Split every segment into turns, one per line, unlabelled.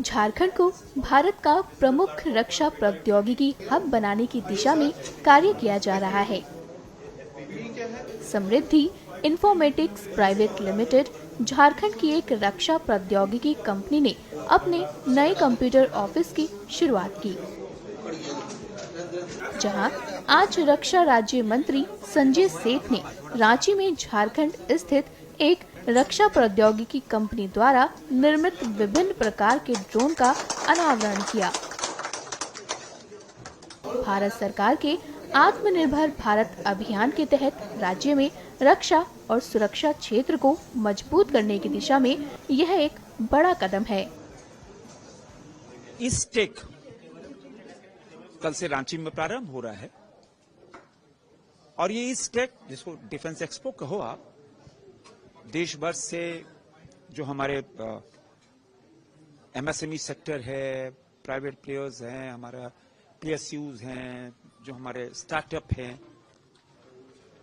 झारखंड को भारत का प्रमुख रक्षा प्रौद्योगिकी हब बनाने की दिशा में कार्य किया जा रहा है। समृद्धि इन्फॉर्मेटिक्स प्राइवेट लिमिटेड झारखंड की एक रक्षा प्रौद्योगिकी कंपनी ने अपने नए कंप्यूटर ऑफिस की शुरुआत की, जहां आज रक्षा राज्य मंत्री संजय सेठ ने रांची में झारखंड स्थित एक रक्षा प्रौद्योगिकी कंपनी द्वारा निर्मित विभिन्न प्रकार के ड्रोन का अनावरण किया। भारत सरकार के आत्मनिर्भर भारत अभियान के तहत राज्य में रक्षा और सुरक्षा क्षेत्र को मजबूत करने की दिशा में यह एक बड़ा कदम है।
इस टेक कल से रांची में प्रारंभ हो रहा है और ये इस टेक जिसको डिफेंस एक्सपो कहो आप, देश भर से जो हमारे एमएसएमई सेक्टर है, प्राइवेट प्लेयर्स हैं, हमारा पीएसयूज हैं, जो हमारे स्टार्टअप हैं,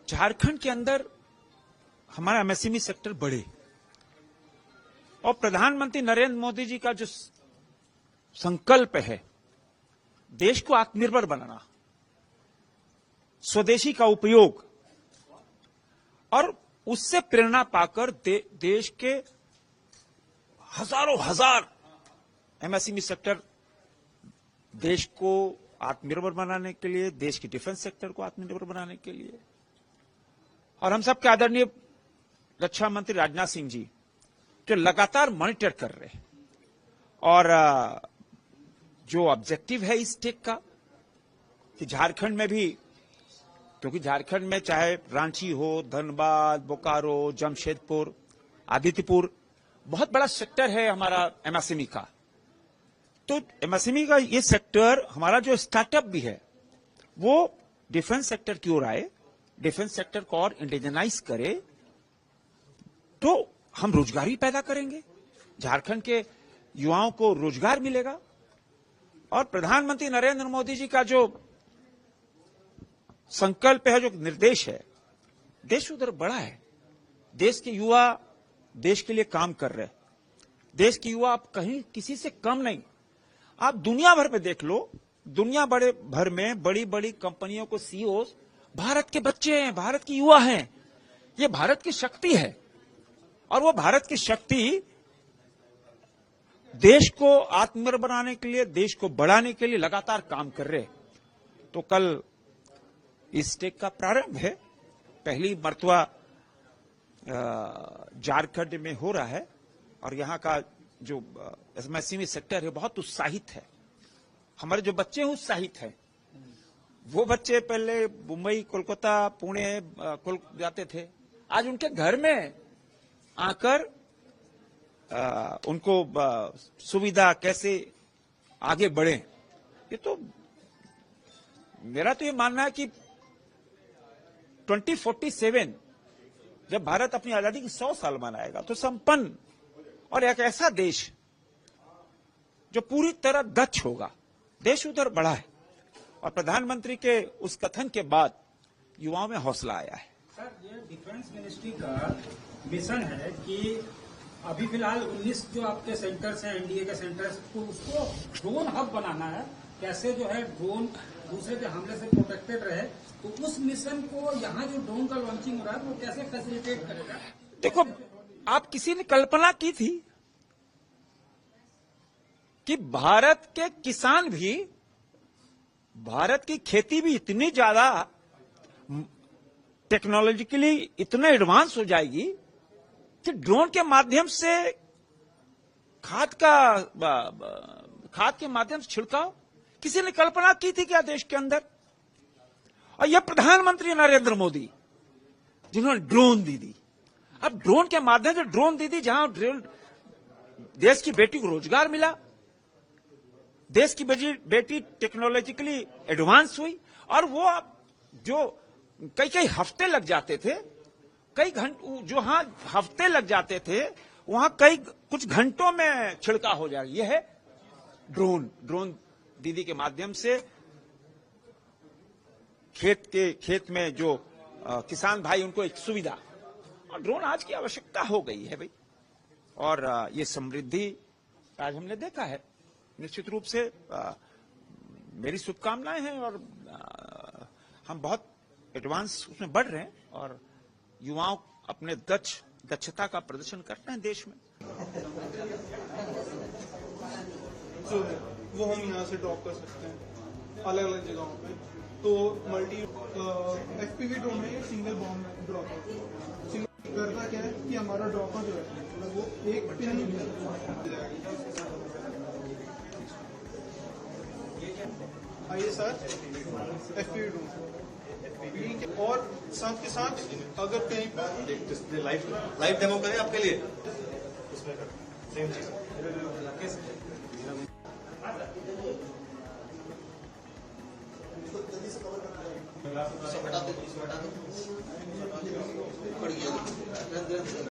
झारखंड के अंदर हमारा एमएसएमई सेक्टर बढ़े और प्रधानमंत्री नरेंद्र मोदी जी का जो संकल्प है देश को आत्मनिर्भर बनाना, स्वदेशी का उपयोग, और उससे प्रेरणा पाकर देश के हजारों हजार एमएसएमई सेक्टर देश को आत्मनिर्भर बनाने के लिए, देश की डिफेंस सेक्टर को आत्मनिर्भर बनाने के लिए, और हम सबके आदरणीय रक्षा मंत्री राजनाथ सिंह जी जो लगातार मॉनिटर कर रहे हैं, और जो ऑब्जेक्टिव है इस टेक का कि झारखंड में भी, क्योंकि झारखंड में चाहे रांची हो, धनबाद, बोकारो, जमशेदपुर, आदित्यपुर, बहुत बड़ा सेक्टर है हमारा एमएसएमई का। तो एमएसएमई का ये सेक्टर, हमारा जो स्टार्टअप भी है वो डिफेंस सेक्टर की ओर आए, डिफेंस सेक्टर को और इंडिजनाइज करे, तो हम रोजगारी पैदा करेंगे, झारखंड के युवाओं को रोजगार मिलेगा। और प्रधानमंत्री नरेंद्र मोदी जी का जो संकल्प है, जो निर्देश है, देश उधर बड़ा है, देश के युवा देश के लिए काम कर रहे हैं, देश के युवा आप कहीं किसी से कम नहीं। आप दुनिया भर में देख लो, दुनिया बड़े भर में बड़ी बड़ी कंपनियों को सीईओ भारत के बच्चे हैं, भारत के युवा हैं। ये भारत की शक्ति है और वो भारत की शक्ति देश को आत्मनिर्भर बनाने के लिए, देश को बढ़ाने के लिए लगातार काम कर रहे। तो कल इस टेक का प्रारंभ है, पहली मर्तबा झारखंड में हो रहा है और यहाँ का जो एमएसएमई सेक्टर है बहुत उत्साहित है। हमारे जो बच्चे हैं उत्साहित हैं। वो बच्चे पहले मुंबई, कोलकाता, पुणे जाते थे, आज उनके घर में आकर उनको सुविधा कैसे आगे बढ़े। ये तो मेरा तो ये मानना है कि 2047 जब भारत अपनी आजादी की 100 साल मनाएगा तो संपन्न और एक ऐसा देश जो पूरी तरह दक्ष होगा, देश उधर बढ़ा है। और प्रधानमंत्री के उस कथन के बाद युवाओं में हौसला आया है।
सर, ये डिफेंस मिनिस्ट्री का मिशन है कि अभी फिलहाल 19 जो आपके सेंटर्स हैं, एनडीए के सेंटर्स, तो उसको ड्रोन हब बनाना है। कैसे जो है ड्रोन दूसरे के हमले से प्रोटेक्टेड रहे, तो उस मिशन को यहाँ जो ड्रोन का लॉन्चिंग हो रहा है वो कैसे फैसिलिटेट करेगा?
देखो, आप किसी ने कल्पना की थी कि भारत के किसान भी, भारत की खेती भी इतनी ज्यादा टेक्नोलॉजिकली इतने एडवांस हो जाएगी कि ड्रोन के माध्यम से खाद के माध्यम से छिड़काव, किसी ने कल्पना की थी क्या देश के अंदर? और यह प्रधानमंत्री नरेंद्र मोदी जिन्होंने ड्रोन दी। अब ड्रोन के माध्यम से ड्रोन दी, जहां देश की बेटी को रोजगार मिला, देश की बेटी टेक्नोलॉजिकली एडवांस हुई, और वो जो कई हफ्ते लग जाते थे, कई घंटे जो हफ्ते लग जाते थे, वहां कुछ घंटों में छिड़काव हो जाएगा। यह है ड्रोन दीदी के माध्यम से खेत में जो किसान भाई, उनको एक सुविधा, और ड्रोन आज की आवश्यकता हो गई है भाई। और ये समृद्धि आज हमने देखा है निश्चित रूप से मेरी शुभकामनाएं हैं और हम बहुत एडवांस उसमें बढ़ रहे हैं और युवाओं अपने दक्षता का प्रदर्शन कर रहे हैं देश में।
जो है वो हम यहाँ से ड्रॉप कर सकते हैं अलग अलग जगहों पे। तो मल्टी एफपीवी ड्रोन में सिंगल बॉम्ब ड्रॉपर करता क्या है कि हमारा ड्रॉपर जो है वो एक पिन आइए सर एफपीवी ड्रोन और साथ के साथ अगर कहीं पर
लाइव डेमो करें आपके लिए सेम चीज